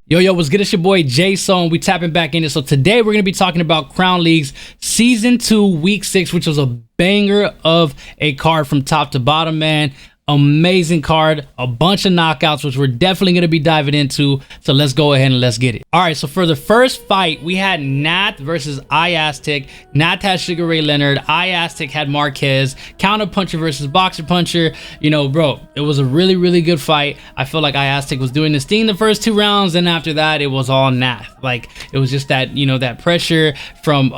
Yo, what's good? It's your boy Jason. We tapping back in it. So today we're gonna be talking about Crown League's Season 2, Week 6, which was a banger of a card from top to bottom, man. Amazing card, a bunch of knockouts, which we're definitely going to be diving into. So let's go ahead and let's get it. All right, so for the first fight, we had Nath versus iAztec. Nath had Sugar Ray Leonard. iAztec had Marquez. Counter Puncher versus Boxer Puncher. You know, bro, it was a really good fight. I feel like iAztec was doing this thing the first 2 rounds, and after that, it was all Nath. Like, it was just that, you know, that pressure from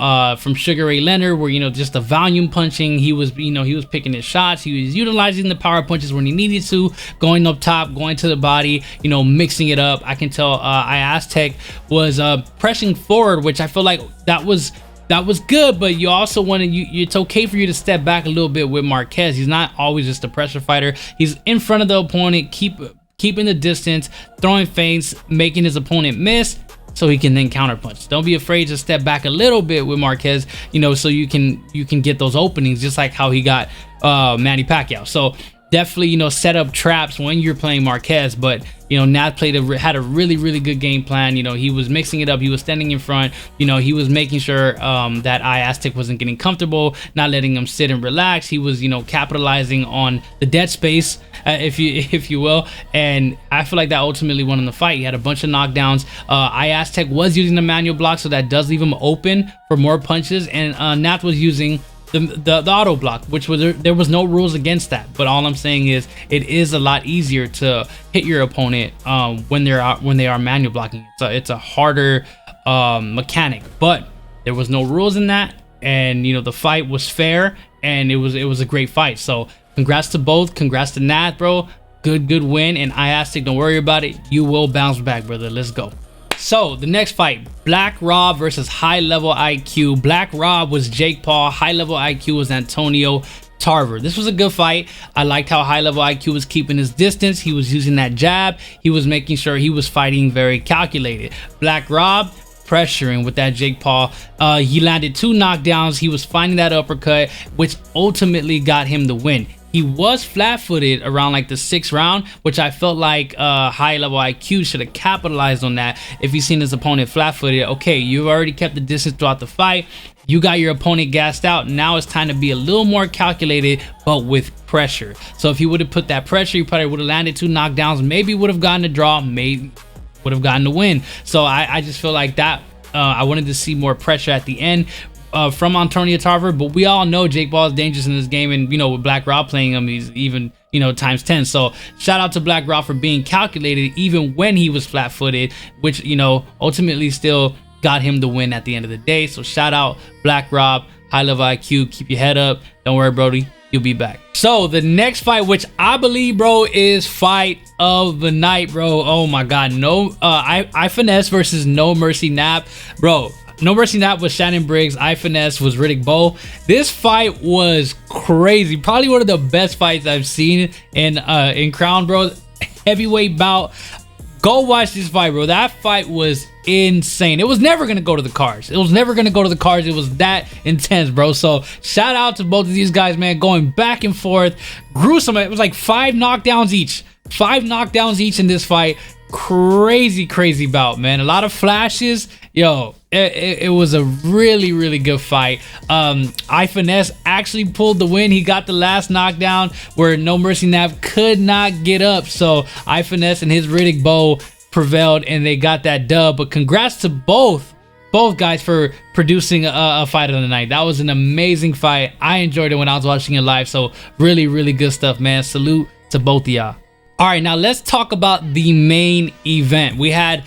Sugar Ray Leonard, where, you know, just the volume punching. He was, you know, he was picking his shots. He was utilizing the power punch when he needed to, going up top, going to the body, you know, mixing it up. I can tell iAztec was pressing forward, which I feel like that was good, but you also want to, it's okay for you to step back a little bit with Marquez. He's not always just a pressure fighter. He's in front of the opponent, keeping the distance, throwing feints, making his opponent miss, so he can then counterpunch. Don't be afraid to step back a little bit with Marquez, you know, so you can get those openings, just like how he got Manny Pacquiao. So definitely, you know, set up traps when you're playing Marquez. But, you know, Nath had a really good game plan. You know, he was mixing it up. He was standing in front. You know, he was making sure that iAztec wasn't getting comfortable, not letting him sit and relax. He was, you know, capitalizing on the dead space, if you will. And I feel like that ultimately won in the fight. He had a bunch of knockdowns. iAztec was using the manual block, so that does leave him open for more punches. And Nath was using the auto block, which was, there was no rules against that. But all I'm saying is it is a lot easier to hit your opponent when they are manual blocking. So it's a harder mechanic, but there was no rules in that, and you know, the fight was fair, and it was a great fight. So congrats to both. Congrats to Nath, bro. Good win. And iAztec, don't worry about it, you will bounce back, brother. Let's go. So the next fight, Black Rob versus High Level IQ. Black Rob was Jake Paul. High Level IQ was Antonio Tarver. This was a good fight. I liked how High Level IQ was keeping his distance. He was using that jab. He was making sure he was fighting very calculated. Black Rob pressuring with that Jake Paul. He landed 2 knockdowns. He was finding that uppercut, which ultimately got him the win. He was flat-footed around like the 6th round, which I felt like High Level IQ should have capitalized on that. If he's seen his opponent flat-footed, okay, you've already kept the distance throughout the fight. You got your opponent gassed out. Now it's time to be a little more calculated, but with pressure. So if he would have put that pressure, he probably would have landed 2 knockdowns, maybe would have gotten a draw, maybe would have gotten the win. So I just feel like that I wanted to see more pressure at the end from Antonio Tarver. But we all know Jake Paul is dangerous in this game, and you know, with Black Rob playing him, he's even, you know, times 10. So shout out to Black Rob for being calculated even when he was flat-footed, which, you know, ultimately still got him the win at the end of the day. So shout out Black Rob. High Level IQ, keep your head up. Don't worry, Brody, you'll be back. So the next fight, which I believe, bro, is fight of the night, bro. Oh my god, no I Finesse versus No Mercy Nap, bro. No Mercy Nap was Shannon Briggs. I Finesse was Riddick Bowe. This fight was crazy. Probably one of the best fights I've seen in Crown, bro. Heavyweight bout. Go watch this fight, bro. That fight was insane. It was never gonna go to the cards. It was never gonna go to the cards. It was that intense, bro. So shout out to both of these guys, man. Going back and forth, gruesome. It was like 5 knockdowns each. 5 knockdowns each in this fight. Crazy bout, man. A lot of flashes. Yo, it was a really good fight. I Finesse actually pulled the win. He got the last knockdown where No Mercy Nap could not get up. So I Finesse and his Riddick Bowe prevailed, and they got that dub. But congrats to both guys for producing a fight of the night. That was an amazing fight. I enjoyed it when I was watching it live. So really good stuff, man. Salute to both of y'all. All right, now let's talk about the main event. We had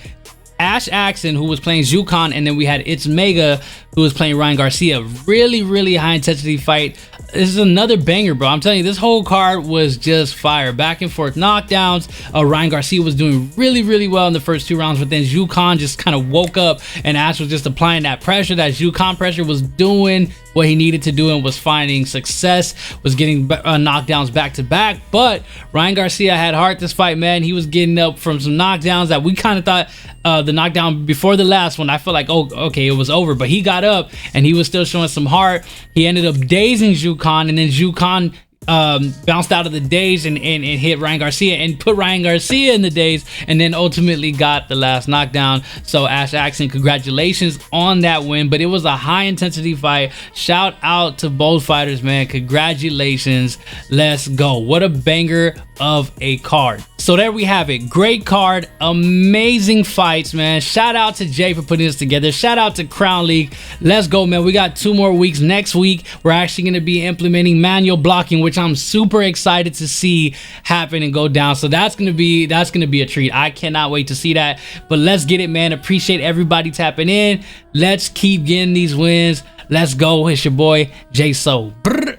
Ash Axon, who was playing Zhukan, and then we had It's Mega, who was playing Ryan Garcia. Really high intensity fight. This is another banger, bro. I'm telling you, this whole card was just fire. Back and forth knockdowns. Ryan Garcia was doing really well in the first 2 rounds, but then Zhukan just kind of woke up, and Ash was just applying that pressure. That Zhukan pressure was doing what he needed to do and was finding success, was getting knockdowns back to back. But Ryan Garcia had heart this fight, man. He was getting up from some knockdowns that we kind of thought the knockdown before the last one, I felt like, oh, okay, it was over, but he got up and he was still showing some heart. He ended up dazing Zhukan, and then Zhukan bounced out of the days and hit Ryan Garcia and put Ryan Garcia in the days, and then ultimately got the last knockdown. So Ash Jackson, congratulations on that win, but it was a high intensity fight. Shout out to both fighters, man. Congratulations. Let's go. What a banger of a card. So there we have it. Great card, amazing fights, man. Shout out to Jay for putting this together. Shout out to Crown League. Let's go, man. We got 2 more weeks. Next week we're actually going to be implementing manual blocking, which I'm super excited to see happen and go down. So that's gonna be a treat. I cannot wait to see that. But let's get it, man. Appreciate everybody tapping in. Let's keep getting these wins. Let's go. It's your boy Jay So. Brr.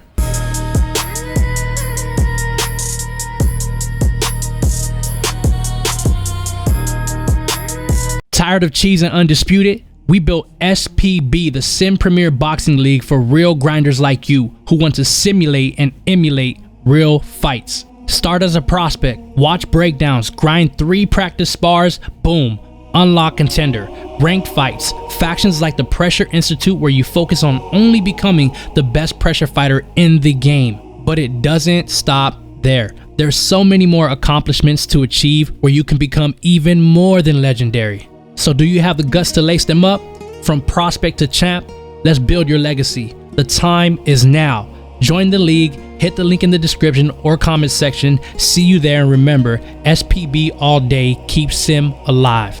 Tired of cheese and Undisputed? We built SPB, the Sim Premier Boxing League, for real grinders like you who want to simulate and emulate real fights. Start as a prospect, watch breakdowns, grind 3 practice spars, boom, unlock contender, ranked fights, factions like the Pressure Institute where you focus on only becoming the best pressure fighter in the game. But it doesn't stop there. There's so many more accomplishments to achieve where you can become even more than legendary. So do you have the guts to lace them up? From prospect to champ, let's build your legacy. The time is now. Join the league, hit the link in the description or comment section. See you there, and remember, SPB all day, keep Sim alive.